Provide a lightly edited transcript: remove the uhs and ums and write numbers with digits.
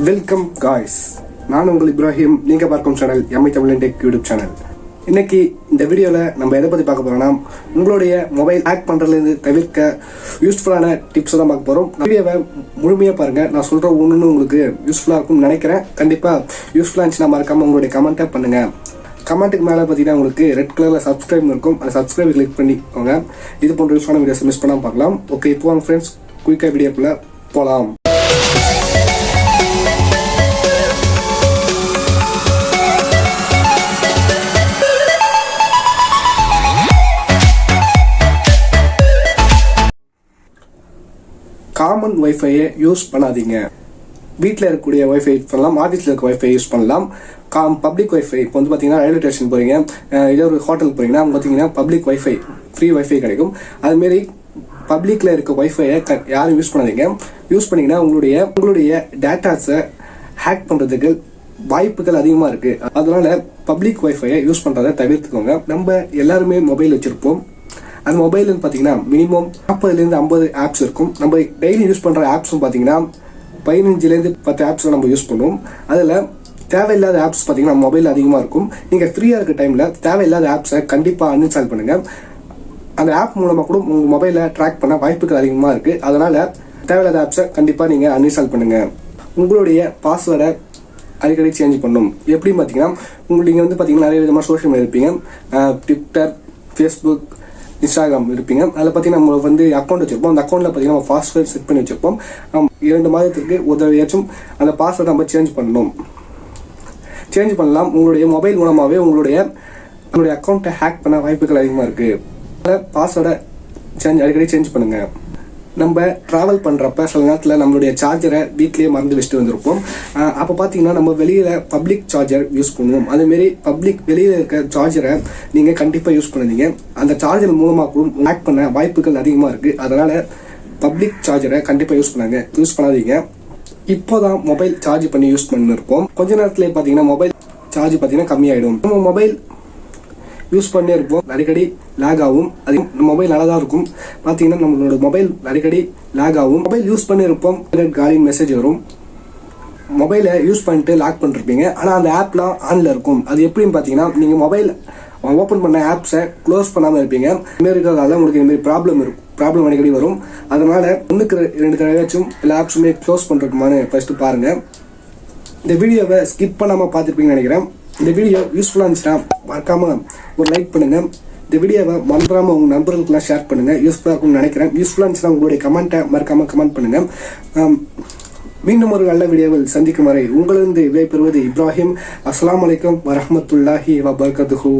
Welcome guys, நான் உங்கள் இப்ராஹிம். நீங்கள் பார்க்கும் சேனல் எம்ஐ தமிழன் டெக் யூடியூப் சேனல். இன்னைக்கு இந்த வீடியோவில் நம்ம எதை பற்றி பார்க்க போகிறோம்னா, உங்களுடைய மொபைல் ஹேக் பண்ணுறதுலேருந்து தவிர்க்க யூஸ்ஃபுல்லான டிப்ஸ் தான் பார்க்க போகிறோம். வீடியோவை முழுமையாக பாருங்கள். நான் சொல்கிற ஒன்று உங்களுக்கு யூஸ்ஃபுல்லாக இருக்கும்னு நினைக்கிறேன். கண்டிப்பாக யூஸ்ஃபுல்லாக இருந்துச்சுன்னா மறக்காமல் உங்களுடைய கமெண்ட்டை பண்ணுங்கள். கமெண்ட்டுக்கு மேலே பார்த்தீங்கன்னா உங்களுக்கு ரெட் கலரில் சப்ஸ்கிரைப் இருக்கும். அந்த சப்ஸ்கிரைப் கிளிக் பண்ணிக்கோங்க. இது போன்ற யூஸ்ஃபுல்லான வீடியோஸ் மிஸ் பண்ணாமல் பார்க்கலாம். ஓகே, இப்போ வாங்க ஃப்ரெண்ட்ஸ், குயிக்காக வீடியோக்குள்ளே போகலாம். காமன் வைஃபையை யூஸ் பண்ணாதீங்க. வீட்டில் இருக்கக்கூடிய வைஃபை யூஸ் பண்ணலாம், ஆஃபீஸில் இருக்க வைஃபை யூஸ் பண்ணலாம். பப்ளிக் வைஃபை இப்போ வந்து பார்த்தீங்கன்னா ரயில்வே ஸ்டேஷன் போகிறீங்க, இதே ஒரு ஹோட்டலுக்கு போகிறீங்கன்னா பார்த்தீங்கன்னா பப்ளிக் வைஃபை, ஃப்ரீ வைஃபை கிடைக்கும். அதுமாரி பப்ளிக்கில் இருக்க வைஃபையை யாரும் யூஸ் பண்ணாதீங்க. யூஸ் பண்ணிங்கன்னா உங்களுடைய டேட்டாஸை ஹேக் பண்ணுறதுக்கு வாய்ப்புகள் அதிகமாக இருக்குது. அதனால பப்ளிக் வைஃபையை யூஸ் பண்ணுறதை தவிர்த்துக்கோங்க. நம்ம எல்லாருமே மொபைல் வச்சுருப்போம். அந்த மொபைல் பார்த்தீங்கன்னா மினிமம் 40லேருந்து 50 ஆப்ஸ் இருக்கும். நம்ம டெய்லி யூஸ் பண்ணுற ஆப்ஸும் பார்த்தீங்கன்னா 15லேருந்து 10 ஆப்ஸ் நம்ம யூஸ் பண்ணுவோம். அதில் தேவையில்லாத ஆப்ஸ் பார்த்தீங்கன்னா மொபைல் அதிகமாக இருக்கும். நீங்கள் ஃப்ரீயாக இருக்க டைமில் தேவையில்லாத ஆப்ஸை கண்டிப்பாக அன்இன்ஸ்டால் பண்ணுங்கள். அந்த ஆப் மூலமாக கூட உங்கள் மொபைலை ட்ராக் பண்ண வாய்ப்புகள் அதிகமாக இருக்குது. அதனால் தேவையில்லாத ஆப்ஸை கண்டிப்பாக நீங்கள் அன்இன்ஸ்டால் பண்ணுங்கள். உங்களுடைய பாஸ்வேர்டை அடிக்கடி சேஞ்ச் பண்ணணும். எப்படின்னு பார்த்தீங்கன்னா, நீங்கள் வந்து பார்த்தீங்கன்னா நிறைய விதமாக சோஷியல் மீடியா இருப்பீங்க. ட்விட்டர், ஃபேஸ்புக், இன்ஸ்டாகிராம் இருப்பீங்க. அதில் பார்த்தீங்கன்னா நம்ம வந்து அக்கௌண்ட் வச்சிருப்போம். அந்த அக்கௌண்ட்டில் பார்த்தீங்கன்னா நம்ம பாஸ்வேர்ட் செட் பண்ணி வச்சிருப்போம். 2 மாதத்திற்கு உதவியாச்சும் அந்த பாஸ்வேர்டை நம்ம சேஞ்ச் பண்ணணும். சேஞ்ச் பண்ணலாம். உங்களுடைய மொபைல் மூலமாகவே உங்களுடைய அக்கௌண்ட்டை ஹேக் பண்ண வாய்ப்புகள் அதிகமாக இருக்குது. அதில் பாஸ்வேர்டை அடிக்கடி சேஞ்ச் பண்ணுங்கள். நம்ம ட்ராவல் பண்ணுறப்ப சில நேரத்தில் நம்மளுடைய சார்ஜரை வீட்லேயே மறந்து வச்சுட்டு வந்திருப்போம். அப்போ பார்த்தீங்கன்னா நம்ம வெளியில் பப்ளிக் சார்ஜர் யூஸ் பண்ணுவோம். அதேமாரி வெளியில் இருக்க சார்ஜரை நீங்கள் கண்டிப்பாக யூஸ் பண்ணுவீங்க. அந்த சார்ஜர் மூலமாக கூட ஹேக் பண்ண வாய்ப்புகள் அதிகமாக இருக்குது. அதனால் பப்ளிக் சார்ஜரை கண்டிப்பாக யூஸ் பண்ணாதீங்க. இப்போ தான் மொபைல் சார்ஜ் பண்ணி யூஸ் பண்ணிருப்போம். கொஞ்ச நேரத்தில் பார்த்தீங்கன்னா மொபைல் சார்ஜ் பார்த்தீங்கன்னா கம்மியாயிடும். நம்ம மொபைல் யூஸ் பண்ணே இருப்போம். அடிக்கடி லேக் ஆகும். அது மொபைல் நல்லா தான் இருக்கும். பார்த்தீங்கன்னா நம்மளோட மொபைல் அடிக்கடி லேக் ஆகும். மொபைல் யூஸ் பண்ணி இருப்போம், காலிங் மெசேஜ் வரும். மொபைலை யூஸ் பண்ணிட்டு லாக் பண்ணிருப்பீங்க. ஆனால் அந்த ஆப்லாம் ஆன்ல இருக்கும். அது எப்படின்னு பார்த்தீங்கன்னா, நீங்கள் மொபைல் ஓப்பன் பண்ண ஆப்ஸை க்ளோஸ் பண்ணாமல் இருப்பீங்க. இதுமாரி இருக்கிறதால உங்களுக்கு இதுமாரி ப்ராப்ளம் அடிக்கடி வரும். அதனால 1-2 தடவையாச்சும் எல்லா ஆப்ஸுமே க்ளோஸ் பண்ணுறதுக்குமான்னு ஃபர்ஸ்ட் பாருங்க. இந்த வீடியோவை ஸ்கிப் பண்ணாமல் பார்த்துருப்பீங்கன்னு நினைக்கிறேன். இந்த வீடியோ யூஸ்ஃபுல்லாக இருந்துச்சுன்னா மறக்காம ஒரு லைக் பண்ணுங்க. இந்த வீடியோவை மறந்துடாம உங்க நண்பர்களுக்குலாம் ஷேர் பண்ணுங்க. யூஸ்ஃபுல்லாக இருக்கும்னு நினைக்கிறேன். யூஸ்ஃபுல்லாக இருந்துச்சுன்னா உங்களுடைய கமெண்ட்டை மறக்காம கமெண்ட் பண்ணுங்க. மீண்டும் ஒரு நல்ல வீடியோவில் சந்திக்கும் வரை உங்களிருந்து விடைபெறுவது இப்ராஹிம். அஸ்ஸலாமு அலைக்கும் வரஹ்மத்துல்லாஹி வபரகாத்துஹு.